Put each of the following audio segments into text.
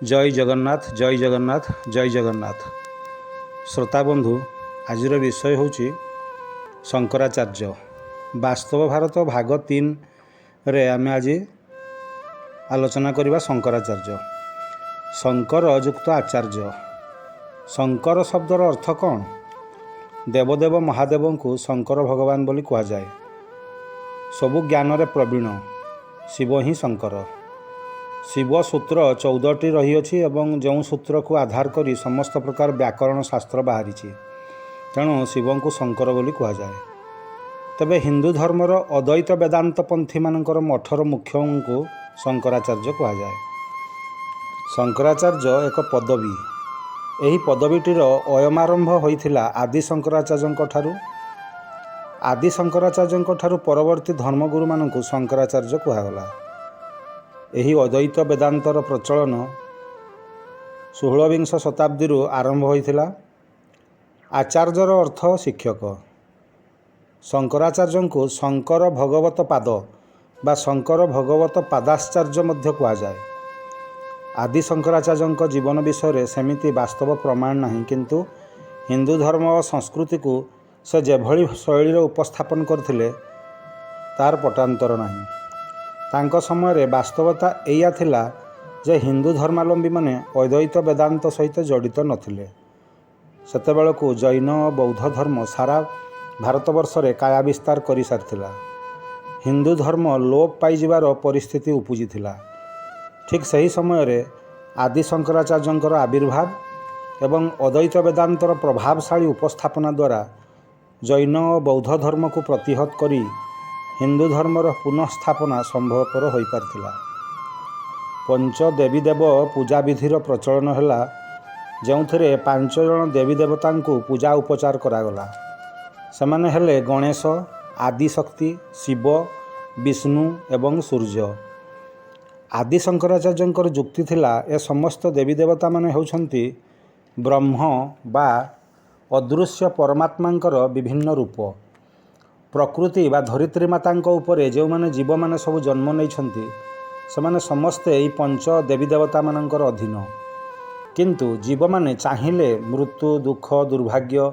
जय जगन्नाथ जय जगन्नाथ जय जगन्नाथ। श्रोता बंधु आज विषय हूँ शंकराचार्य। वास्तव भारत भाग 3 रे आम आज आलोचना करवा शंकराचार्य। शंकर युक्त आचार्य। शंकर शब्दर अर्थ कौन? देवदेव महादेव को शंकर भगवान बोली कह जाए। सबु ज्ञान रे प्रवीण शिव ही शंकर। शिव सूत्र 14टी रही एवं जो सूत्र को आधार करी समस्त प्रकार व्याकरण शास्त्र बाहरी। तेणु शिव को शंकर बोली कह जाए। तेबे हिंदू धर्मर अद्वैत वेदांत पंथी मानकर मठर मुख्य को शंकराचार्य कह जाए। शंकराचार्य एक पदवी। यही पदवीटीर अयमारंभ होइथिला आदि शंकराचार्य ठारू। आदि शंकराचार्य ठारू परवर्ती धर्मगुरु मानकु शंकराचार्य कहगला। यही अद्वैत वेदांतर प्रचलन 16विंश शताब्दी आरंभ होइथिला। आचार्यर अर्थ शिक्षक। शंकराचार्य को शंकर भगवत पाद बा शंकर भगवत पादाश्चार्य मध्य कह जाए। आदि शंकराचार्य जीवन विषय सेमिति वास्तव प्रमाण नहीं, किंतु हिंदू धर्म और संस्कृति को से जेभली शैली उपस्थापन करथिले तार पटांतर नहीं। तांको समय वास्तवता एया थिला जे हिंदू धर्मावलंबी माने अद्वैत वेदांत सहित जड़ित नथिले। सेतेबेलकु जैन और बौद्ध धर्म सारा भारतवर्ष रे काया विस्तार करि सारथिला। हिंदू धर्म लोप पाई जिबार परिस्थिति उपजी थिला। ठीक सही समय रे आदि शंकराचार्यंकर आविर्भाव एवं अद्वैत वेदांतर प्रभावशाली उपस्थापना द्वारा जैन और बौद्ध धर्म को प्रतिहत करी हिंदू धर्मर पुनःस्थापना संभवपर हो पारथिला। पंच देवी देव पूजा विधिर प्रचलन हैला, जोंथरे 5 जन देवी देवता को पूजा उपचार करागला। सेमाने हेले गणेश, आदिशक्ति, शिव, विष्णु एवं सूर्य। आदि शंकराचार्यंकर जुक्ति थिला ए समस्त देवी देवता माने होउछंती ब्रह्म बा अदृश्य परमात्मांकर विभिन्न रूप। प्रकृति बा धरित्री मातांको उपरे जो माने जीव माने सब जन्म नहीं सेमाने समस्ते यही 5 देवी देवता मानकर अधीन। किंतु जीव माने चाहिले मृत्यु, दुख, दुर्भाग्य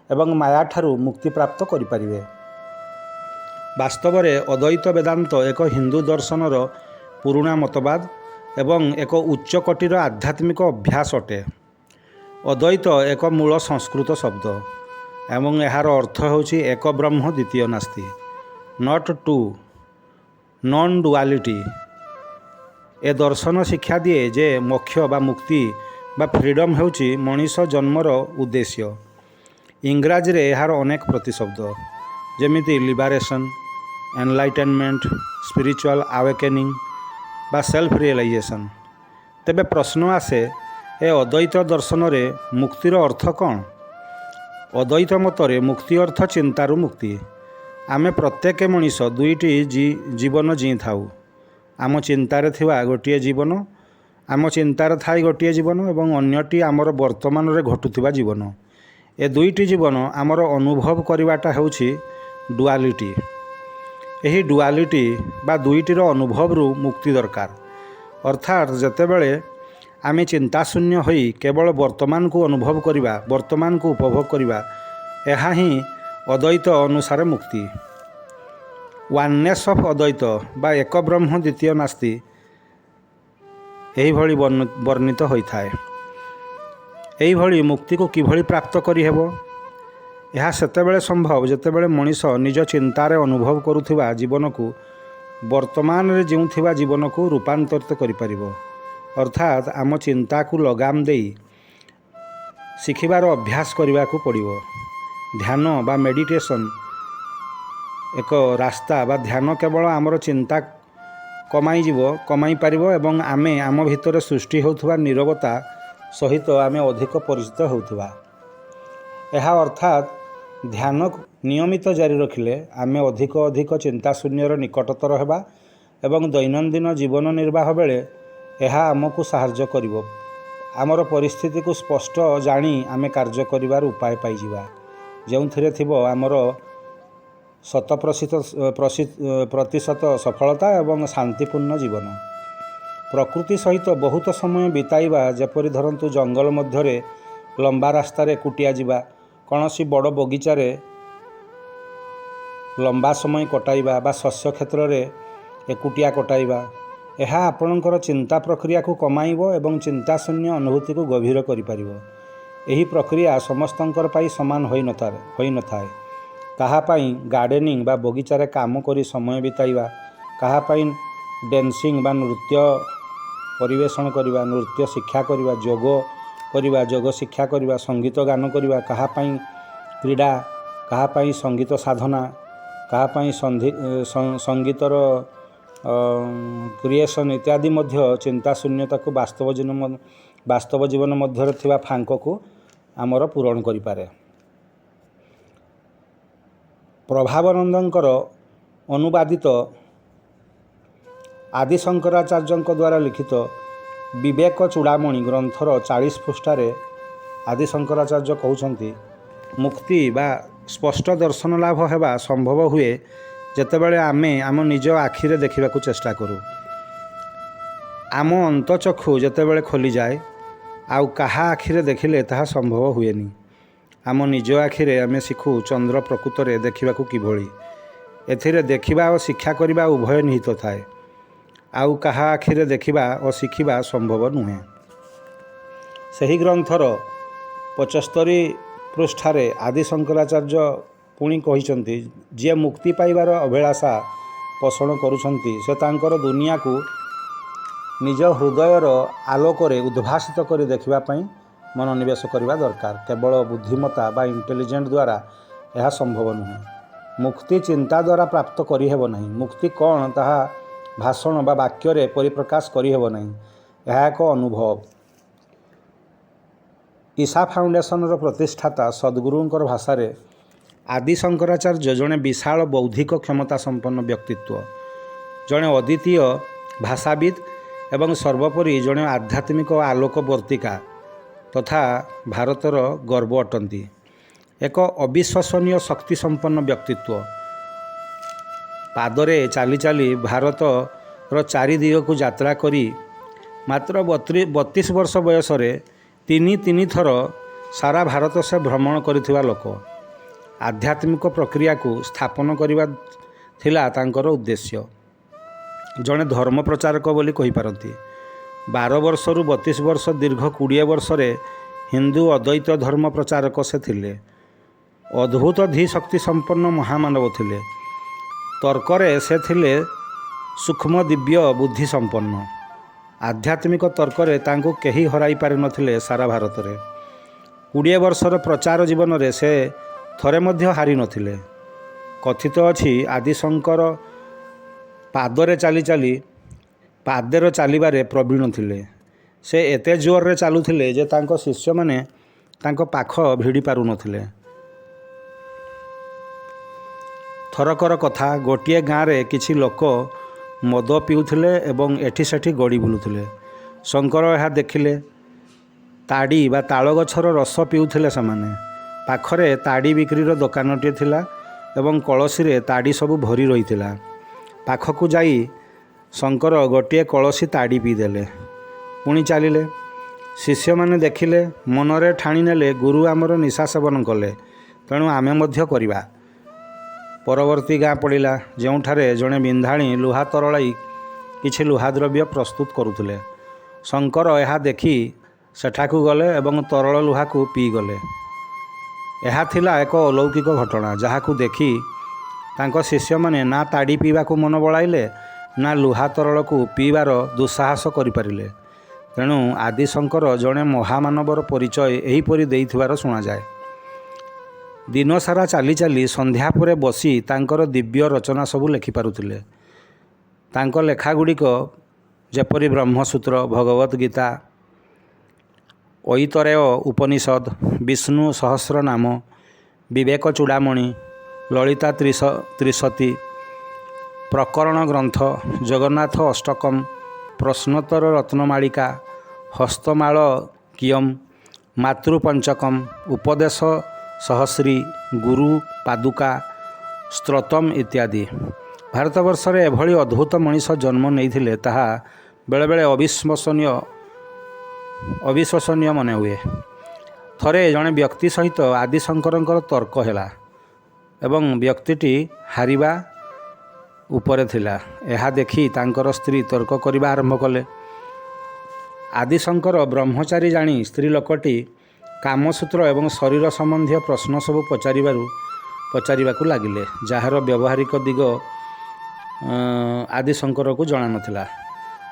एवं माया ठारू मुक्ति प्राप्त करि परिबे। वास्तव में अद्वैत वेदांत एक हिंदू दर्शनर पुराणा मतवाद एवं एक उच्च कोटीर आध्यात्मिक अभ्यास अटे। अद्वैत एक मूल संस्कृत शब्द एवं यार अर्थ होची एक ब्रह्म द्वितीय नास्ति, नॉट टू, नॉन डुआलिटी। ए दर्शन शिक्षा दिए जे मोक्ष बा मुक्ति बा फ्रीडम होची मनीष जन्मर उद्देश्य। इंग्राजी रे यार अनेक प्रतिशब्द जेमिति लिबरेशन, एनलाइटेनमेंट, स्पिरिचुअल अवेकेनिंग बा सेल्फ रियलाइजेशन। तेबे प्रश्न आसे ए अद्वैत दर्शन रे मुक्तिर अर्थ कौन? अद्वैत मतरे मुक्ति अर्थ चिंतारू मुक्ति। आमे प्रत्येक मनीष दुईटी जीवन जी थाऊ। आम चिंतार थिवा गोटिए जीवन, आम चिंतार थाई गोटिए जीवन एवं अन्यटी आमर वर्तमान रे घटुथिबा जीवन। ए दुईटी जीवन आमर अनुभव करिवाटा हेउछि डुआलिटी। एही डुआलिटी बा दुईटीर अनुभव रु मुक्ति दरकार। अर्थात जेतेबेले आमे चिंताशून्य होई केवल वर्तमान को अनुभव करिबा, वर्तमान को उपभोग करिबा, एहा ही अद्वैत अनुसार मुक्ति। वाननेस ऑफ अद्वैत बा एक ब्रह्म द्वितीय नास्ति एही भली वर्णित होइथाए। एही भली मुक्ति को किभली प्राप्त करि हेबो? एहा सेतेबेले संभव जेतेबेले मनीष निज चिंतारे अनुभव करुथिबा जीवन को वर्तमान रे जिउथिबा जीवन को रूपांतरित करि परिबो। अर्थात आम चिंता को लगाम देई शिखिबार अभ्यास करने को पड़ो। ध्यान बा मेडिटेशन एक रास्ता बा ध्यान केवल आमर चिंता कमाई पारिबो एवं आमे आम भितर सृष्टि होउथुबा नीरवता सहित आमे अधिक परिचित होउथुबा। एहा अर्थात ध्यान नियमित जारी रखिले आमे अधिक अधिक चिंताशून्यर निकटतर हेबा एवं दैनंदिन जीवन निर्वाह बेले यह आमको साहाय्य करिवो। आमर परिस्थिति को स्पष्ट जानी आमे कार्य करिवार उपाय पाइजिबा, जोंथिरे थिबो आमर 100% प्रतिशत सफलता एवं शांतिपूर्ण जीवन। ପ୍ରକୃତି ସହିତ ବହୁତ ସମୟ ବିତାଇବା, ଯେପରି ଧରନ୍ତୁ ଜଙ୍ଗଲ ମଧ୍ୟରେ ଲମ୍ବା ରାସ୍ତାରେ ଏକୁଟିଆ ଯିବା, କୌଣସି ବଡ଼ ବଗିଚାରେ ଲମ୍ବା ସମୟ କଟାଇବା ବା ଶସ୍ୟ କ୍ଷେତ୍ରରେ ଏକୁଟିଆ କଟାଇବା, ଏହା ଆପଣଙ୍କର ଚିନ୍ତା ପ୍ରକ୍ରିୟାକୁ କମାଇବ ଏବଂ ଚିନ୍ତାଶୂନ୍ୟ ଅନୁଭୂତିକୁ ଗଭୀର କରିପାରିବ। ଏହି ପ୍ରକ୍ରିୟା ସମସ୍ତଙ୍କର ପାଇଁ ସମାନ ହୋଇନଥାଏ। କାହା ପାଇଁ ଗାର୍ଡେନିଂ ବା ବଗିଚାରେ କାମ କରି ସମୟ ବିତାଇବା, କାହା ପାଇଁ ଡ୍ୟାନ୍ସିଂ ବା ନୃତ୍ୟ ପରିବେଷଣ କରିବା, ନୃତ୍ୟ ଶିକ୍ଷା କରିବା, ଯୋଗ କରିବା, ଯୋଗ ଶିକ୍ଷା କରିବା, ସଙ୍ଗୀତ ଗାନ କରିବା, କାହା ପାଇଁ କ୍ରୀଡ଼ା, କାହା ପାଇଁ ସଙ୍ଗୀତ ସାଧନା, କାହା ପାଇଁ ସଙ୍ଗୀତର କ୍ରିଏସନ୍ ଇତ୍ୟାଦି ମଧ୍ୟ ଚିନ୍ତାଶୂନ୍ୟତାକୁ ବାସ୍ତବ ଜୀବନ ମଧ୍ୟରେ ଥିବା ଫାଙ୍କକୁ ଆମର ପୂରଣ କରିପାରେ। ପ୍ରଭାବାନନ୍ଦଙ୍କର ଅନୁବାଦିତ ଆଦି ଶଙ୍କରାଚାର୍ଯ୍ୟଙ୍କ ଦ୍ୱାରା ଲିଖିତ ବିବେକ ଚୂଡ଼ାମଣି ଗ୍ରନ୍ଥର 40 ପୃଷ୍ଠାରେ ଆଦି ଶଙ୍କରାଚାର୍ଯ୍ୟ କହୁଛନ୍ତି, ମୁକ୍ତି ବା ସ୍ପଷ୍ଟ ଦର୍ଶନ ଲାଭ ହେବା ସମ୍ଭବ ହୁଏ ଯେତେବେଳେ ଆମେ ଆମ ନିଜ ଆଖିରେ ଦେଖିବାକୁ ଚେଷ୍ଟା କରୁ। ଆମ ଅନ୍ତଃଚକ୍ଷୁ ଯେତେବେଳେ ଖୋଲିଯାଏ, ଆଉ କାହା ଆଖିରେ ଦେଖିଲେ ତାହା ସମ୍ଭବ ହୁଏନି। ଆମ ନିଜ ଆଖିରେ ଆମେ ଶିଖୁ ଚନ୍ଦ୍ର ପ୍ରକୃତରେ ଦେଖିବାକୁ କିଭଳି। ଏଥିରେ ଦେଖିବା ଓ ଶିକ୍ଷା କରିବା ଉଭୟ ନିହିତ ଥାଏ। ଆଉ କାହା ଆଖିରେ ଦେଖିବା ଓ ଶିଖିବା ସମ୍ଭବ ନୁହେଁ। ସେହି ଗ୍ରନ୍ଥର 75 ପୃଷ୍ଠାରେ ଆଦି ଶଙ୍କରାଚାର୍ଯ୍ୟ ପୁଣି କହିଛନ୍ତି, ଯିଏ ମୁକ୍ତି ପାଇବାର ଅଭିଳାଷା ପୋଷଣ କରୁଛନ୍ତି, ସେ ତାଙ୍କର ଦୁନିଆକୁ ନିଜ ହୃଦୟର ଆଲୋକରେ ଉଦ୍ଭାସିତ କରି ଦେଖିବା ପାଇଁ ମନୋନିବେଶ କରିବା ଦରକାର। କେବଳ ବୁଦ୍ଧିମତ୍ତା ବା ଇଣ୍ଟେଲିଜେଣ୍ଟ ଦ୍ୱାରା ଏହା ସମ୍ଭବ ନୁହେଁ। ମୁକ୍ତି ଚିନ୍ତା ଦ୍ୱାରା ପ୍ରାପ୍ତ କରିହେବ ନାହିଁ। ମୁକ୍ତି କ'ଣ ତାହା ଭାଷଣ ବା ବାକ୍ୟରେ ପରିପ୍ରକାଶ କରିହେବ ନାହିଁ। ଏହା ଏକ ଅନୁଭବ। ଈଶା ଫାଉଣ୍ଡେସନର ପ୍ରତିଷ୍ଠାତା ସଦ୍ଗୁରୁଙ୍କର ଭାଷାରେ ଆଦି ଶଙ୍କରାଚାର୍ଯ୍ୟ ଜଣେ ବିଶାଳ ବୌଦ୍ଧିକ କ୍ଷମତା ସମ୍ପନ୍ନ ବ୍ୟକ୍ତିତ୍ୱ, ଜଣେ ଅଦ୍ୱିତୀୟ ଭାଷାବିତ୍ ଏବଂ ସର୍ବୋପରି ଜଣେ ଆଧ୍ୟାତ୍ମିକ ଆଲୋକବର୍ତ୍ତିକା ତଥା ଭାରତର ଗର୍ବ ଅଟନ୍ତି। ଏକ ଅବିଶ୍ୱସନୀୟ ଶକ୍ତି ସମ୍ପନ୍ନ ବ୍ୟକ୍ତିତ୍ୱ। ପାଦରେ ଚାଲି ଚାଲି ଭାରତର ଚାରିଦିଗକୁ ଯାତ୍ରା କରି ମାତ୍ର 32 ବର୍ଷ ବୟସରେ ତିନି ଥର ସାରା ଭାରତ ସେ ଭ୍ରମଣ କରିଥିବା ଲୋକ। ଆଧ୍ୟାତ୍ମିକ ପ୍ରକ୍ରିୟାକୁ ସ୍ଥାପନ କରିବା ଥିଲା ତାଙ୍କର ଉଦ୍ଦେଶ୍ୟ। ଜଣେ ଧର୍ମ ପ୍ରଚାରକ ବୋଲି କହିପାରନ୍ତି। 12 ବର୍ଷରୁ 32 ବର୍ଷ ଦୀର୍ଘ 20 ବର୍ଷରେ ହିନ୍ଦୁ ଅଦ୍ୱୈତ ଧର୍ମ ପ୍ରଚାରକ ସେ ଥିଲେ। ଅଦ୍ଭୁତ ଧୀଶକ୍ତି ସମ୍ପନ୍ନ ମହାମାନବ ଥିଲେ। ତର୍କରେ ସେ ଥିଲେ ସୂକ୍ଷ୍ମ ଦିବ୍ୟ ବୁଦ୍ଧି ସମ୍ପନ୍ନ। ଆଧ୍ୟାତ୍ମିକ ତର୍କରେ ତାଙ୍କୁ କେହି ହରାଇ ପାରିନଥିଲେ ସାରା ଭାରତରେ। 20 ବର୍ଷର ପ୍ରଚାର ଜୀବନରେ ସେ ଥରେ ମଧ୍ୟ ହାରି ନଥିଲେ। କଥିତ ଅଛି, ଆଦିଶଙ୍କର ପାଦରେ ଚାଲିବାରେ ପ୍ରବୀଣ ଥିଲେ। ସେ ଏତେ ଜୋରରେ ଚାଲୁଥିଲେ ଯେ ତାଙ୍କ ଶିଷ୍ୟମାନେ ତାଙ୍କ ପାଖ ଭିଡ଼ି ପାରୁନଥିଲେ। ଥରକର କଥା, ଗୋଟିଏ ଗାଁରେ କିଛି ଲୋକ ମଦ ପିଉଥିଲେ ଏବଂ ଏଠି ସେଠି ଗଡ଼ି ବୁଲୁଥିଲେ। ଶଙ୍କର ଏହା ଦେଖିଲେ। ତାଡ଼ି ବା ତାଳ ଗଛର ରସ ପିଉଥିଲେ ସେମାନେ। ପାଖରେ ତାଡ଼ି ବିକ୍ରିର ଦୋକାନଟିଏ ଥିଲା ଏବଂ କଳସୀରେ ତାଡ଼ି ସବୁ ଭରି ରହିଥିଲା। ପାଖକୁ ଯାଇ ଶଙ୍କର ଗୋଟିଏ କଳସୀ ତାଡ଼ି ପିଇଦେଲେ, ପୁଣି ଚାଲିଲେ। ଶିଷ୍ୟମାନେ ଦେଖିଲେ, ମନରେ ଠାଣିନେଲେ, ଗୁରୁ ଆମର ନିଶା ସେବନ କଲେ, ତେଣୁ ଆମେ ମଧ୍ୟ କରିବା। ପରବର୍ତ୍ତୀ ଗାଁ ପଡ଼ିଲା, ଯେଉଁଠାରେ ଜଣେ ବିନ୍ଧାଣୀ ଲୁହା ତରଳାଇ କିଛି ଲୁହାଦ୍ରବ୍ୟ ପ୍ରସ୍ତୁତ କରୁଥିଲେ। ଶଙ୍କର ଏହା ଦେଖି ସେଠାକୁ ଗଲେ ଏବଂ ତରଳ ଲୁହାକୁ ପିଇଗଲେ। ଏହା ଥିଲା ଏକ ଅଲୌକିକ ଘଟଣା, ଯାହାକୁ ଦେଖି ତାଙ୍କ ଶିଷ୍ୟମାନେ ନା ତାଡ଼ି ପିଇବାକୁ ମନ ବଳାଇଲେ, ନା ଲୁହା ତରଳକୁ ପିଇବାର ଦୁଃସାହସ କରିପାରିଲେ। ତେଣୁ ଆଦି ଶଙ୍କର ଜଣେ ମହାମାନବର ପରିଚୟ ଏହିପରି ଦେଇଥିବାର ଶୁଣାଯାଏ। ଦିନସାରା ଚାଲି ଚାଲି ସନ୍ଧ୍ୟା ପରେ ବସି ତାଙ୍କର ଦିବ୍ୟ ରଚନା ସବୁ ଲେଖିପାରୁଥିଲେ। ତାଙ୍କ ଲେଖାଗୁଡ଼ିକ ଯେପରି ବ୍ରହ୍ମସୂତ୍ର, ଭଗବତ ଗୀତା, ଐତରେୟ ଉପନିଷଦ, ବିଷ୍ଣୁ ସହସ୍ରନାମ, ବିବେକ ଚୂଡ଼ାମଣି, ଲଳିତା ତ୍ରିଶତୀ, ପ୍ରକରଣ ଗ୍ରନ୍ଥ, ଜଗନ୍ନାଥ ଅଷ୍ଟକମ୍, ପ୍ରଶ୍ନୋତ୍ତର ରତ୍ନମାଳିକା, ହସ୍ତମାଳ କିୟମ୍, ମାତୃପଞ୍ଚକମ୍, ଉପଦେଶ ସହସ୍ରୀ, ଗୁରୁ ପାଦୁକା, ସ୍ତ୍ରୋତମ୍ ଇତ୍ୟାଦି। ଭାରତବର୍ଷରେ ଏଭଳି ଅଦ୍ଭୁତ ମଣିଷ ଜନ୍ମ ନେଇଥିଲେ ତାହା ବେଳେବେଳେ ଅବିଶ୍ୱସନୀୟ ମନେ ହୁଏ। ଥରେ ଜଣେ ବ୍ୟକ୍ତି ସହିତ ଆଦିଶଙ୍କରଙ୍କର ତର୍କ ହେଲା ଏବଂ ବ୍ୟକ୍ତିଟି ହାରିବା ଉପରେ ଥିଲା। ଏହା ଦେଖି ତାଙ୍କର ସ୍ତ୍ରୀ ତର୍କ କରିବା ଆରମ୍ଭ କଲେ। ଆଦିଶଙ୍କର ବ୍ରହ୍ମଚାରୀ ଜାଣି ସ୍ତ୍ରୀ ଲୋକଟି କାମସୂତ୍ର ଏବଂ ଶରୀର ସମ୍ବନ୍ଧୀୟ ପ୍ରଶ୍ନ ସବୁ ପଚାରିବାକୁ ଲାଗିଲେ, ଯାହାର ବ୍ୟବହାରିକ ଦିଗ ଆଦିଶଙ୍କରକୁ ଜଣାନଥିଲା।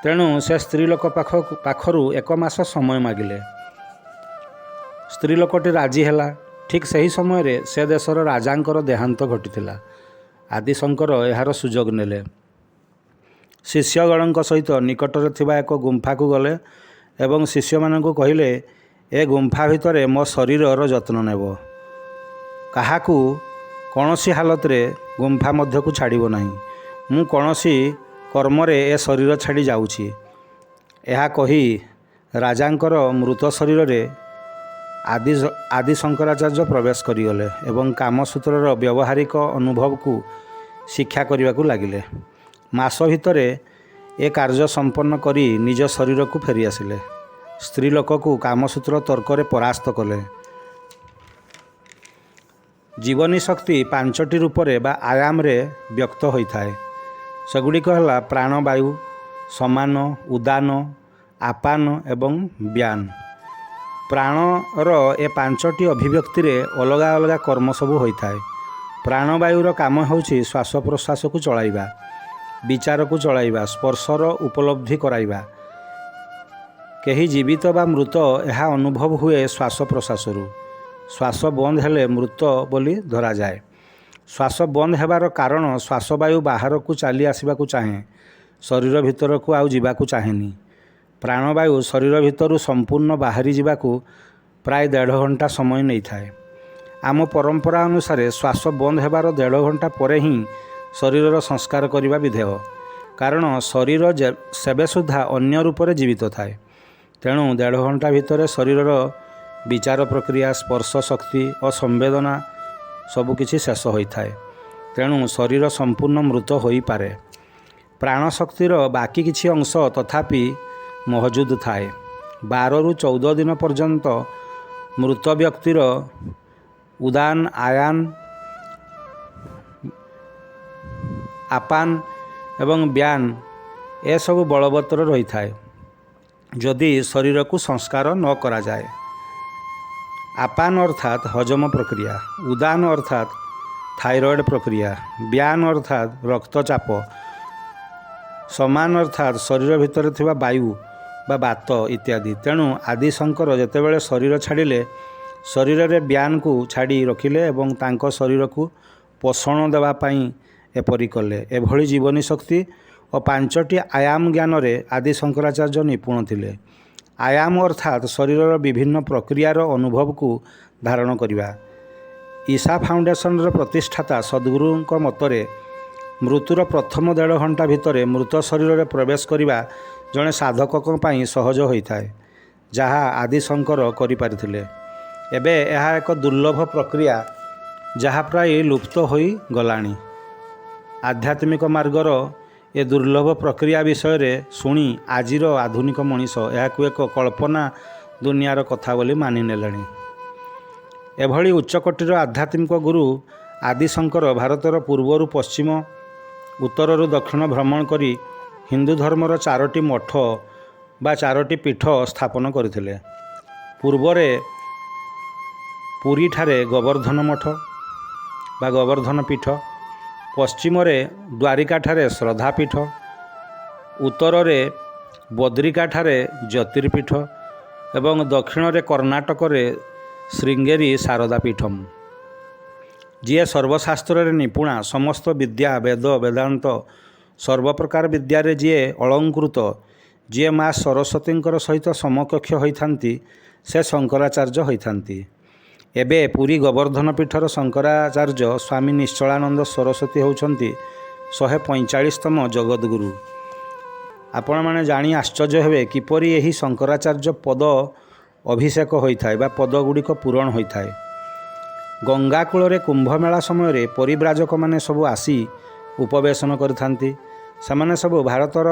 ତେଣୁ ସେ ସ୍ତ୍ରୀ ଲୋକ ପାଖରୁ 1 ମାସ ସମୟ ମାଗିଲେ। ସ୍ତ୍ରୀ ଲୋକଟି ରାଜି ହେଲା। ଠିକ୍ ସେହି ସମୟରେ ସେ ଦେଶର ରାଜାଙ୍କର ଦେହାନ୍ତ ଘଟିଥିଲା। ଆଦିଶଙ୍କର ଏହାର ସୁଯୋଗ ନେଲେ। ଶିଷ୍ୟଗଣଙ୍କ ସହିତ ନିକଟରେ ଥିବା ଏକ ଗୁମ୍ଫାକୁ ଗଲେ ଏବଂ ଶିଷ୍ୟମାନଙ୍କୁ କହିଲେ, ଏ ଗୁମ୍ଫା ଭିତରେ ମୋ ଶରୀରର ଯତ୍ନ ନେବ। କାହାକୁ କୌଣସି ହାଲତରେ ଗୁମ୍ଫା ମଧ୍ୟକୁ ଛାଡ଼ିବ ନାହିଁ। ମୁଁ କୌଣସି କର୍ମରେ ଏ ଶରୀର ଛାଡ଼ି ଯାଉଛି। ଏହା କହି ରାଜାଙ୍କର ମୃତ ଶରୀରରେ ଆଦି ଶଙ୍କରାଚାର୍ଯ୍ୟ ପ୍ରବେଶ କରିଗଲେ ଏବଂ କାମସୂତ୍ରର ବ୍ୟବହାରିକ ଅନୁଭବକୁ ଶିକ୍ଷା କରିବାକୁ ଲାଗିଲେ। ମାସ ଭିତରେ ଏ କାର୍ଯ୍ୟ ସମ୍ପନ୍ନ କରି ନିଜ ଶରୀରକୁ ଫେରିଆସିଲେ। ସ୍ତ୍ରୀ ଲୋକକୁ କାମସୂତ୍ର ତର୍କରେ ପରାସ୍ତ କଲେ। ଜୀବନୀ ଶକ୍ତି 5ଟି ରୂପରେ ବା ଆୟାମରେ ବ୍ୟକ୍ତ ହୋଇଥାଏ। ସେଗୁଡ଼ିକ ହେଲା ପ୍ରାଣବାୟୁ, ସମାନ, ଉଦାନ, ଆପାନ ଏବଂ ବ୍ୟାନ। ପ୍ରାଣର ଏ 5ଟି ଅଭିବ୍ୟକ୍ତିରେ ଅଲଗା ଅଲଗା କର୍ମ ସବୁ ହୋଇଥାଏ। ପ୍ରାଣବାୟୁର କାମ ହେଉଛି ଶ୍ୱାସ ପ୍ରଶ୍ୱାସକୁ ଚଳାଇବା, ବିଚାରକୁ ଚଳାଇବା, ସ୍ପର୍ଶର ଉପଲବ୍ଧି କରାଇବା। କେହି ଜୀବିତ ବା ମୃତ ଏହା ଅନୁଭବ ହୁଏ ଶ୍ୱାସ ପ୍ରଶ୍ୱାସରୁ। ଶ୍ୱାସ ବନ୍ଦ ହେଲେ ମୃତ ବୋଲି ଧରାଯାଏ। ଶ୍ୱାସ ବନ୍ଦ ହେବାର କାରଣ ଶ୍ୱାସବାୟୁ ବାହାରକୁ ଚାଲି ଆସିବାକୁ ଚାହେଁ, ଶରୀର ଭିତରକୁ ଆଉ ଯିବାକୁ ଚାହେଁନି। ପ୍ରାଣବାୟୁ ଶରୀର ଭିତରୁ ସମ୍ପୂର୍ଣ୍ଣ ବାହାରି ଯିବାକୁ ପ୍ରାୟ 1.5 ଘଣ୍ଟା ସମୟ ନେଇଥାଏ। ଆମ ପରମ୍ପରା ଅନୁସାରେ ଶ୍ୱାସ ବନ୍ଦ ହେବାର 1.5 ଘଣ୍ଟା ପରେ ହିଁ ଶରୀରର ସଂସ୍କାର କରିବା ବିଧେୟ। କାରଣ ଶରୀର ସେବେ ସୁଦ୍ଧା ଅନ୍ୟ ରୂପରେ ଜୀବିତ ଥାଏ। ତେଣୁ 1.5 ଘଣ୍ଟା ଭିତରେ ଶରୀରର ବିଚାର ପ୍ରକ୍ରିୟା, ସ୍ପର୍ଶ ଶକ୍ତି ଓ ସମ୍ବେଦନା ସବୁକିଛି ଶେଷ ହୋଇଥାଏ। ତେଣୁ ଶରୀର ସମ୍ପୂର୍ଣ୍ଣ ମୃତ ହୋଇପାରେ। ପ୍ରାଣଶକ୍ତିର ବାକି କିଛି ଅଂଶ ତଥାପି ମହଜୁଦ ଥାଏ। 12ରୁ 14 ଦିନ ପର୍ଯ୍ୟନ୍ତ ମୃତ ବ୍ୟକ୍ତିର ଉଦାନ, ଆୟାନ, ଆପାନ ଏବଂ ବ୍ୟାନ ଏସବୁ ବଳବତ୍ତର ରହିଥାଏ ଯଦି ଶରୀରକୁ ସଂସ୍କାର ନ କରାଯାଏ। ଆପାନ ଅର୍ଥାତ୍ ହଜମ ପ୍ରକ୍ରିୟା, ଉଦାନ ଅର୍ଥାତ୍ ଥାଇରଏଡ଼ ପ୍ରକ୍ରିୟା, ବ୍ୟାନ ଅର୍ଥାତ୍ ରକ୍ତଚାପ, ସମାନ ଅର୍ଥାତ୍ ଶରୀର ଭିତରେ ଥିବା ବାୟୁ ବା ବାତ ଇତ୍ୟାଦି। ତେଣୁ ଆଦିଶଙ୍କର ଯେତେବେଳେ ଶରୀର ଛାଡ଼ିଲେ, ଶରୀରରେ ବ୍ୟାନକୁ ଛାଡ଼ି ରଖିଲେ ଏବଂ ତାଙ୍କ ଶରୀରକୁ ପୋଷଣ ଦେବା ପାଇଁ ଏପରି କଲେ। ଏଭଳି ଜୀବନୀ ଶକ୍ତି ଓ 5ଟି ଆୟାମ ଜ୍ଞାନରେ ଆଦି ଶଙ୍କରାଚାର୍ଯ୍ୟ ନିପୁଣ ଥିଲେ। ଆୟାମ ଅର୍ଥାତ୍ ଶରୀରର ବିଭିନ୍ନ ପ୍ରକ୍ରିୟାର ଅନୁଭବକୁ ଧାରଣ କରିବା। ଈଶା ଫାଉଣ୍ଡେସନର ପ୍ରତିଷ୍ଠାତା ସଦ୍ଗୁରୁଙ୍କ ମତରେ ମୃତ୍ୟୁର ପ୍ରଥମ 1.5 ଘଣ୍ଟା ଭିତରେ ମୃତ ଶରୀରରେ ପ୍ରବେଶ କରିବା ଜଣେ ସାଧକଙ୍କ ପାଇଁ ସହଜ ହୋଇଥାଏ, ଯାହା ଆଦିଶଙ୍କର କରିପାରିଥିଲେ। ଏବେ ଏହା ଏକ ଦୁର୍ଲଭ ପ୍ରକ୍ରିୟା ଯାହା ପ୍ରାୟ ଲୁପ୍ତ ହୋଇଗଲାଣି। ଆଧ୍ୟାତ୍ମିକ ମାର୍ଗର ଏ ଦୁର୍ଲଭ ପ୍ରକ୍ରିୟା ବିଷୟରେ ଶୁଣି ଆଜିର ଆଧୁନିକ ମଣିଷ ଏହାକୁ ଏକ କଳ୍ପନା ଦୁନିଆର କଥା ବୋଲି ମାନିନେଲେଣି। ଏଭଳି ଉଚ୍ଚକୋଟୀର ଆଧ୍ୟାତ୍ମିକ ଗୁରୁ ଆଦିଶଙ୍କର ଭାରତର ପୂର୍ବରୁ ପଶ୍ଚିମ, ଉତ୍ତରରୁ ଦକ୍ଷିଣ ଭ୍ରମଣ କରି ହିନ୍ଦୁ ଧର୍ମର 4ଟି ମଠ ବା 4ଟି ପୀଠ ସ୍ଥାପନ କରିଥିଲେ। ପୂର୍ବରେ ପୁରୀଠାରେ ଗୋବର୍ଦ୍ଧନ ମଠ ବା ଗୋବର୍ଦ୍ଧନ ପୀଠ, ପଶ୍ଚିମରେ ଦ୍ୱାରିକାଠାରେ ଶ୍ରଦ୍ଧାପୀଠ, ଉତ୍ତରରେ ବଦ୍ରିକାଠାରେ ଜ୍ୟୋତିର୍ପୀଠ ଏବଂ ଦକ୍ଷିଣରେ କର୍ଣ୍ଣାଟକରେ ଶ୍ରୀଙ୍ଗେରୀ ଶାରଦା ପୀଠମ୍। ଯିଏ ସର୍ବଶାସ୍ତ୍ରରେ ନିପୁଣା, ସମସ୍ତ ବିଦ୍ୟା, ବେଦ, ବେଦାନ୍ତ, ସର୍ବପ୍ରକାର ବିଦ୍ୟାରେ ଯିଏ ଅଳଙ୍କୃତ, ଯିଏ ମା ସରସ୍ୱତୀଙ୍କର ସହିତ ସମକକ୍ଷ ହୋଇଥାନ୍ତି, ସେ ଶଙ୍କରାଚାର୍ଯ୍ୟ ହୋଇଥାନ୍ତି। ଏବେ ପୁରୀ ଗୋବର୍ଦ୍ଧନ ପୀଠର ଶଙ୍କରାଚାର୍ଯ୍ୟ ସ୍ୱାମୀ ନିଶ୍ଚଳାନନ୍ଦ ସରସ୍ୱତୀ ହେଉଛନ୍ତି 145ତମ ଜଗଦ୍ଗୁରୁ। ଆପଣମାନେ ଜାଣି ଆଶ୍ଚର୍ଯ୍ୟ ହେବେ କିପରି ଏହି ଶଙ୍କରାଚାର୍ଯ୍ୟ ପଦ ଅଭିଷେକ ହୋଇଥାଏ ବା ପଦଗୁଡ଼ିକ ପୂରଣ ହୋଇଥାଏ। ଗଙ୍ଗା କୂଳରେ କୁମ୍ଭମେଳା ସମୟରେ ପରିବ୍ରାଜକମାନେ ସବୁ ଆସି ଉପବେଶନ କରିଥାନ୍ତି। ସେମାନେ ସବୁ ଭାରତର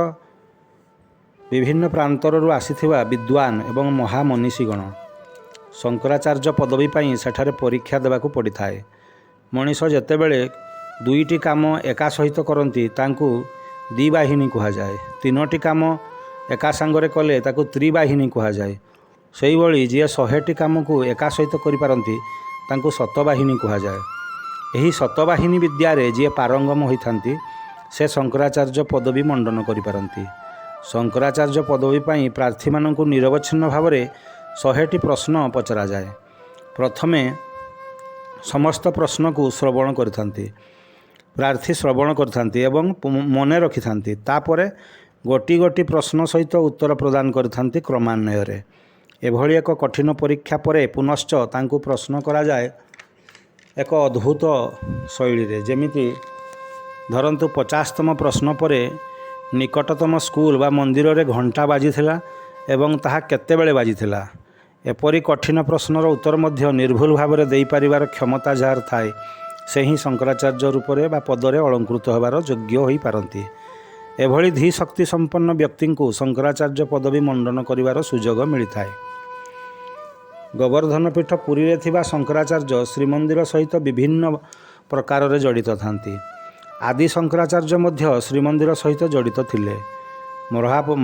ବିଭିନ୍ନ ପ୍ରାନ୍ତରରୁ ଆସିଥିବା ବିଦ୍ୱାନ ଏବଂ ମହାମନୀଷୀଗଣ। ଶଙ୍କରାଚାର୍ଯ୍ୟ ପଦବୀ ପାଇଁ ସେଠାରେ ପରୀକ୍ଷା ଦେବାକୁ ପଡ଼ିଥାଏ। ମଣିଷ ଯେତେବେଳେ ଦୁଇଟି କାମ ଏକା ସହିତ କରନ୍ତି ତାଙ୍କୁ ଦ୍ୱିବାହିନୀ କୁହାଯାଏ। ତିନୋଟି କାମ ଏକା ସାଙ୍ଗରେ କଲେ ତାକୁ ତ୍ରିବାହିନୀ କୁହାଯାଏ। ସେହିଭଳି ଯିଏ 100ଟି କାମକୁ ଏକା ସହିତ କରିପାରନ୍ତି ତାଙ୍କୁ ଶତବାହିନୀ କୁହାଯାଏ। ଏହି ଶତବାହିନୀ ବିଦ୍ୟାରେ ଯିଏ ପାରଙ୍ଗମ ହୋଇଥାନ୍ତି ସେ ଶଙ୍କରାଚାର୍ଯ୍ୟ ପଦବୀ ମଣ୍ଡନ କରିପାରନ୍ତି। ଶଙ୍କରାଚାର୍ଯ୍ୟ ପଦବୀ ପାଇଁ ପ୍ରାର୍ଥୀମାନଙ୍କୁ ନିରବଚ୍ଛିନ୍ନ ଭାବରେ 100ଟି ପ୍ରଶ୍ନ ପଚରାଯାଏ। ପ୍ରଥମେ ସମସ୍ତ ପ୍ରଶ୍ନକୁ ଶ୍ରବଣ କରିଥାନ୍ତି। ପ୍ରାର୍ଥୀ ଶ୍ରବଣ କରିଥାନ୍ତି ଏବଂ ମନେ ରଖିଥାନ୍ତି। ତାପରେ ଗୋଟି ଗୋଟି ପ୍ରଶ୍ନ ସହିତ ଉତ୍ତର ପ୍ରଦାନ କରିଥାନ୍ତି କ୍ରମାନ୍ୱୟରେ। ଏଭଳି ଏକ କଠିନ ପରୀକ୍ଷା ପରେ ପୁନଶ୍ଚ ତାଙ୍କୁ ପ୍ରଶ୍ନ କରାଯାଏ ଏକ ଅଦ୍ଭୁତ ଶୈଳୀରେ। ଯେମିତି ଧରନ୍ତୁ 50ତମ ପ୍ରଶ୍ନ ପରେ ନିକଟତମ ସ୍କୁଲ ବା ମନ୍ଦିରରେ ଘଣ୍ଟା ବାଜିଥିଲା ଏବଂ ତାହା କେତେବେଳେ ବାଜିଥିଲା। ଏପରି କଠିନ ପ୍ରଶ୍ନର ଉତ୍ତର ମଧ୍ୟ ନିର୍ଭୁଲ ଭାବରେ ଦେଇପାରିବାର କ୍ଷମତା ଯାହାର ଥାଏ ସେ ହିଁ ଶଙ୍କରାଚାର୍ଯ୍ୟ ରୂପରେ ବା ପଦରେ ଅଳଙ୍କୃତ ହେବାର ଯୋଗ୍ୟ ହୋଇପାରନ୍ତି। ଏଭଳି ଧୀ ଶକ୍ତି ସମ୍ପନ୍ନ ବ୍ୟକ୍ତିଙ୍କୁ ଶଙ୍କରାଚାର୍ଯ୍ୟ ପଦବୀ ମଣ୍ଡନ କରିବାର ସୁଯୋଗ ମିଳିଥାଏ। ଗୋବର୍ଦ୍ଧନ ପୀଠ ପୁରୀରେ ଥିବା ଶଙ୍କରାଚାର୍ଯ୍ୟ ଶ୍ରୀମନ୍ଦିର ସହିତ ବିଭିନ୍ନ ପ୍ରକାରରେ ଜଡ଼ିତ ଥାନ୍ତି। ଆଦି ଶଙ୍କରାଚାର୍ଯ୍ୟ ମଧ୍ୟ ଶ୍ରୀମନ୍ଦିର ସହିତ ଜଡ଼ିତ ଥିଲେ।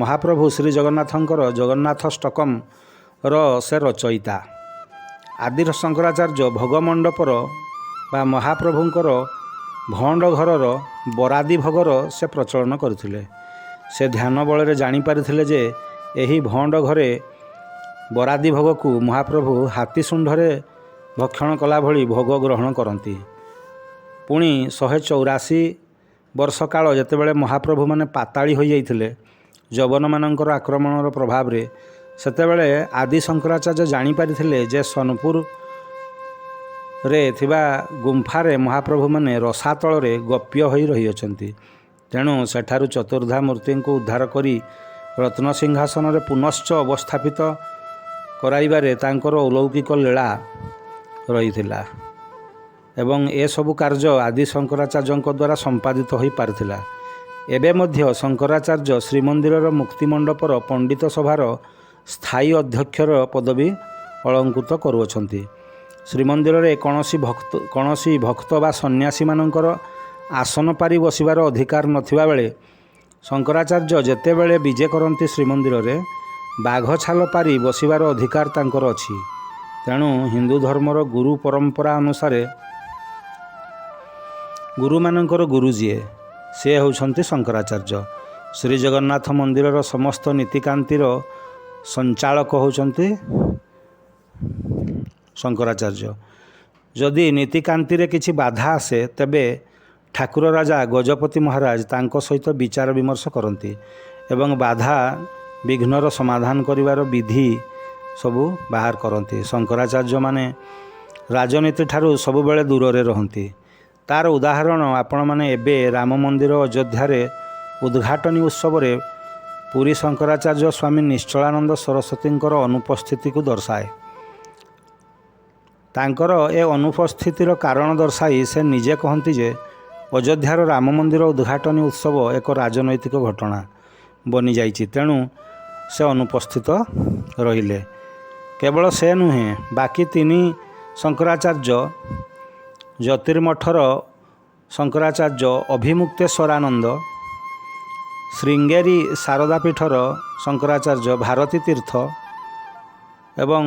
ମହାପ୍ରଭୁ ଶ୍ରୀ ଜଗନ୍ନାଥଙ୍କର ଜଗନ୍ନାଥଷ୍ଟକମ୍ର ସେ ରଚୟିତା। ଆଦି ଶଙ୍କରାଚାର୍ଯ୍ୟ ଭୋଗମଣ୍ଡପର ବା ମହାପ୍ରଭୁଙ୍କର ଭଣ୍ଡ ଘରର ବରାଦି ଭୋଗର ସେ ପ୍ରଚଳନ କରିଥିଲେ। ସେ ଧ୍ୟାନ ବଳରେ ଜାଣିପାରିଥିଲେ ଯେ ଏହି ଭଣ୍ଡ ଘରେ ବରାଦି ଭୋଗକୁ ମହାପ୍ରଭୁ ହାତୀ ଶୁଣ୍ଢରେ ଭକ୍ଷଣ କଲା ଭଳି ଭୋଗ ଗ୍ରହଣ କରନ୍ତି। ପୁଣି 184 ବର୍ଷ କାଳ ଯେତେବେଳେ ମହାପ୍ରଭୁମାନେ ପାତାଳି ହୋଇଯାଇଥିଲେ ଯବନମାନଙ୍କର ଆକ୍ରମଣର ପ୍ରଭାବରେ, ସେତେବେଳେ ଆଦି ଶଙ୍କରାଚାର୍ଯ୍ୟ ଜାଣିପାରିଥିଲେ ଯେ ସୋନପୁରରେ ଥିବା ଗୁମ୍ଫାରେ ମହାପ୍ରଭୁମାନେ ରସାତଳରେ ଗୋପ୍ୟ ହୋଇ ରହିଅଛନ୍ତି। ତେଣୁ ସେଠାରୁ ଚତୁର୍ଦ୍ଧା ମୂର୍ତ୍ତିଙ୍କୁ ଉଦ୍ଧାର କରି ରତ୍ନସିଂହାସନରେ ପୁନଶ୍ଚ ଅବସ୍ଥାପିତ କରାଇବାରେ ତାଙ୍କର ଅଲୌକିକ ଲୀଳା ରହିଥିଲା ଏବଂ ଏସବୁ କାର୍ଯ୍ୟ ଆଦି ଶଙ୍କରାଚାର୍ଯ୍ୟଙ୍କ ଦ୍ୱାରା ସମ୍ପାଦିତ ହୋଇପାରିଥିଲା। ଏବେ ମଧ୍ୟ ଶଙ୍କରାଚାର୍ଯ୍ୟ ଶ୍ରୀମନ୍ଦିରର ମୁକ୍ତିମଣ୍ଡପର ପଣ୍ଡିତ ସଭାର ସ୍ଥାୟୀ ଅଧ୍ୟକ୍ଷର ପଦବୀ ଅଳଙ୍କୃତ କରୁଅଛନ୍ତି। ଶ୍ରୀମନ୍ଦିରରେ କୌଣସି ଭକ୍ତ ବା ସନ୍ନ୍ୟାସୀମାନଙ୍କର ଆସନ ପାରି ବସିବାର ଅଧିକାର ନଥିବା ବେଳେ ଶଙ୍କରାଚାର୍ଯ୍ୟ ଯେତେବେଳେ ବିଜେ କରନ୍ତି ଶ୍ରୀମନ୍ଦିରରେ ବାଘ ଛାଲ ପାରି ବସିବାର ଅଧିକାର ତାଙ୍କର ଅଛି। ତେଣୁ ହିନ୍ଦୁ ଧର୍ମର ଗୁରୁ ପରମ୍ପରା ଅନୁସାରେ ଗୁରୁମାନଙ୍କର ଗୁରୁ ଯିଏ ସେ ହେଉଛନ୍ତି ଶଙ୍କରାଚାର୍ଯ୍ୟ। ଶ୍ରୀଜଗନ୍ନାଥ ମନ୍ଦିରର ସମସ୍ତ ନୀତିକାନ୍ତିର ସଞ୍ଚାଳକ ହେଉଛନ୍ତି ଶଙ୍କରାଚାର୍ଯ୍ୟ। ଯଦି ନୀତିକାନ୍ତିରେ କିଛି ବାଧା ଆସେ ତେବେ ଠାକୁର ରାଜା ଗଜପତି ମହାରାଜ ତାଙ୍କ ସହିତ ବିଚାର ବିମର୍ଶ କରନ୍ତି ଏବଂ ବାଧା ବିଘ୍ନର ସମାଧାନ କରିବାର ବିଧି ସବୁ ବାହାର କରନ୍ତି। ଶଙ୍କରାଚାର୍ଯ୍ୟମାନେ ରାଜନୀତି ଠାରୁ ସବୁବେଳେ ଦୂରରେ ରହନ୍ତି। ତାର ଉଦାହରଣ ଆପଣମାନେ ଏବେ ରାମ ମନ୍ଦିର ଅଯୋଧ୍ୟାରେ ଉଦ୍ଘାଟନୀ ଉତ୍ସବରେ ପୁରୀ ଶଙ୍କରାଚାର୍ଯ୍ୟ ସ୍ୱାମୀ ନିଶ୍ଚଳାନନ୍ଦ ସରସ୍ୱତୀଙ୍କର ଅନୁପସ୍ଥିତିକୁ ଦର୍ଶାଏ। ତାଙ୍କର ଏ ଅନୁପସ୍ଥିତିର କାରଣ ଦର୍ଶାଇ ସେ ନିଜେ କହନ୍ତି ଯେ ଅଯୋଧ୍ୟାର ରାମ ମନ୍ଦିର ଉଦ୍ଘାଟନୀ ଉତ୍ସବ ଏକ ରାଜନୈତିକ ଘଟଣା ବନିଯାଇଛି, ତେଣୁ ସେ ଅନୁପସ୍ଥିତ ରହିଲେ। କେବଳ ସେ ନୁହେଁ, ବାକି 3 ଶଙ୍କରାଚାର୍ଯ୍ୟ ଜ୍ୟୋତିର୍ମଠର ଶଙ୍କରାଚାର୍ଯ୍ୟ ଅଭିମୁକ୍ତେଶ୍ୱରାନନ୍ଦ, ଶ୍ରୀଙ୍ଗେରୀ ଶାରଦା ପୀଠର ଶଙ୍କରାଚାର୍ଯ୍ୟ ଭାରତୀ ତୀର୍ଥ ଏବଂ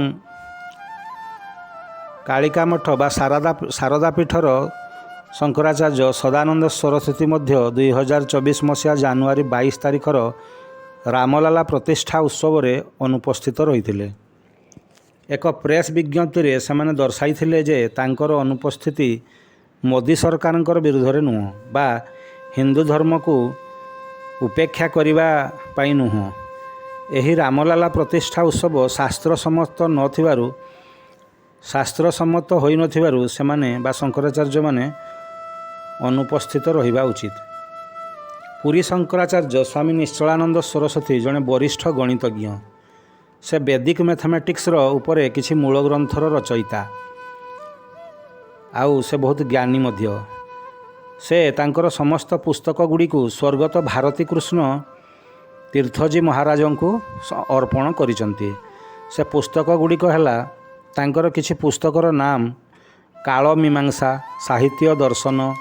କାଳିକା ମଠ ବା ଶାରଦା ପୀଠର ଶଙ୍କରାଚାର୍ଯ୍ୟ ସଦାନନ୍ଦ ସରସ୍ୱତୀ ମଧ୍ୟ 2024 ମସିହା ଜାନୁଆରୀ 22 ତାରିଖର ରାମଲାଲା ପ୍ରତିଷ୍ଠା ଉତ୍ସବରେ ଅନୁପସ୍ଥିତ ରହିଥିଲେ। ଏକ ପ୍ରେସ୍ ବିଜ୍ଞପ୍ତିରେ ସେମାନେ ଦର୍ଶାଇଥିଲେ ଯେ ତାଙ୍କର ଅନୁପସ୍ଥିତି ମୋଦି ସରକାରଙ୍କର ବିରୁଦ୍ଧରେ ନୁହଁ ବା ହିନ୍ଦୁ ଧର୍ମକୁ ଉପେକ୍ଷା କରିବା ପାଇଁ ନୁହଁ। ଏହି ରାମଲାଲା ପ୍ରତିଷ୍ଠା ଉତ୍ସବ ଶାସ୍ତ୍ରସମ୍ମତ ହୋଇନଥିବାରୁ ସେମାନେ ବା ଶଙ୍କରାଚାର୍ଯ୍ୟମାନେ ଅନୁପସ୍ଥିତ ରହିବା ଉଚିତ। ପୁରୀ ଶଙ୍କରାଚାର୍ଯ୍ୟ ସ୍ୱାମୀ ନିଶ୍ଚଳାନନ୍ଦ ସରସ୍ୱତୀ ଜଣେ ବରିଷ୍ଠ ଗଣିତଜ୍ଞ। ସେ ବେଦିକ ମ୍ୟାଥମେଟିକ୍ସର ଉପରେ କିଛି ମୂଳ ଗ୍ରନ୍ଥର ରଚୟିତା ଆଉ ସେ ବହୁତ ଜ୍ଞାନୀ ମଧ୍ୟ। ସେ ତାଙ୍କର ସମସ୍ତ ପୁସ୍ତକ ଗୁଡ଼ିକୁ ସ୍ୱର୍ଗତ ଭାରତୀ କୃଷ୍ଣ तीर्थजी महाराजଙ୍କୁ अर्पण କରିଛନ୍ତି। से पुस्तक गुड़िक है तांकर किछि पुस्तकर नाम काल मीमांसा, साहित्य दर्शन,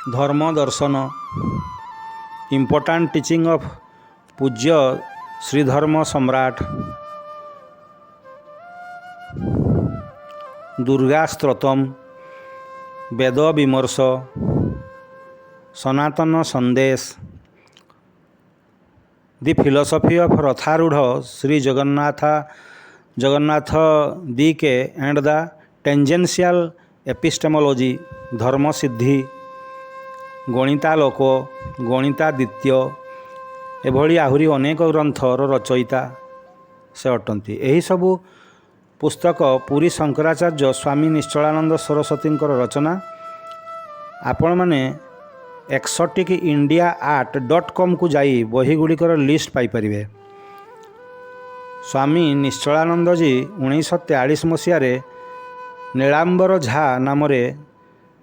धर्म दर्शन, इम्पोर्टाट टीचिंग ऑफ पूज्य श्रीधर्म सम्राट, दुर्गा स्तोत्रम, वेद विमर्श, सनातन संदेश, दि फिलोसफी ऑफ रथारूढ़ श्री जगन्नाथ दी के एंड द टेंजेंशियल एपिस्टेमोलॉजी, धर्म सिद्धि, गणितालोक, गणितादित्य एभली आहुरी अनेक ग्रंथर रचयिता से अटंती। यही सबू पुस्तक पुरी शंकराचार्य स्वामी निश्चलानंद सरस्वती रचना। आपण मैंने exoticindiaart.com को जाई बही गुड़िकर लिस्ट पाइपर। स्वामी निश्चलानंद जी 1943 मसीह नीलांबर झा नाम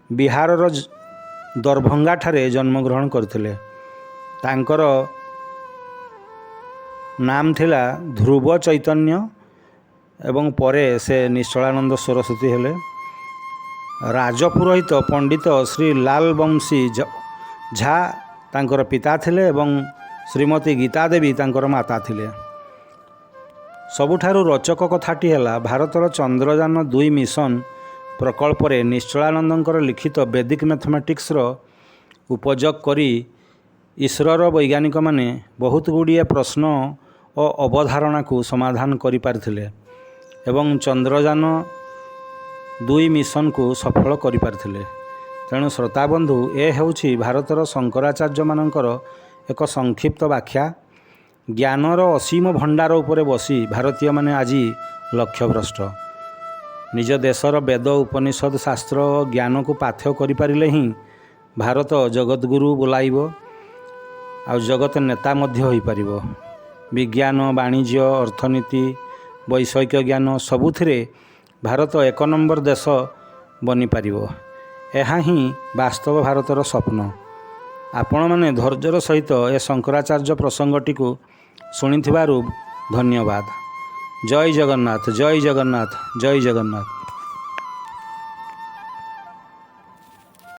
बिहारर दरभंगा ठारे जन्मग्रहण करथिले। तांकर नाम थिला ध्रुव चैतन्य एवं परे से निश्चलानंद सरस्वती हेले। राजपुरोहित पंडित श्री लाल वंशी झा तांकर पिता थिले एवं श्रीमती गीता देवी तांकर माता थिले। सबुठारु रोचक कथाटी है भारतर चंद्रयान 2 मिशन प्रकल्प रे निश्चलानंदर लिखित वैदिक मैथमेटिक्स उपयोग करी इसरोर वैज्ञानिक माने बहुत गुड़िए प्रश्न और अवधारणा को समाधान करि पारथिले एवं चंद्रयान 2 मिशन को सफल करि पारथिले। तेणु श्रोताबंधु ए हेउछि भारतर शंकराचार्य मानकर एक संक्षिप्त व्याख्या। ज्ञानर असीम भंडार उपरे बसी भारतीय माने आज लक्ष्यभ्रष्ट। निज देशर वेद उपनिषद शास्त्र ज्ञान को पाथ्य करिपारिले ही भारत जगतगुरु बोलाइब आ जगत नेता मध्य होई परिबो। विज्ञान, वाणिज्य, अर्थनीति, वैषयिक ज्ञान सबुथिरे भारत 1 नंबर देश बनी पारिबो। एहा ही वास्तव भारतर स्वप्न। आपण माने धैर्यर सहित ए शंकराचार्य प्रसंगटी को शुणिथिबारु धन्यवाद। जय जगन्नाथ, जय जगन्नाथ, जय जगन्नाथ।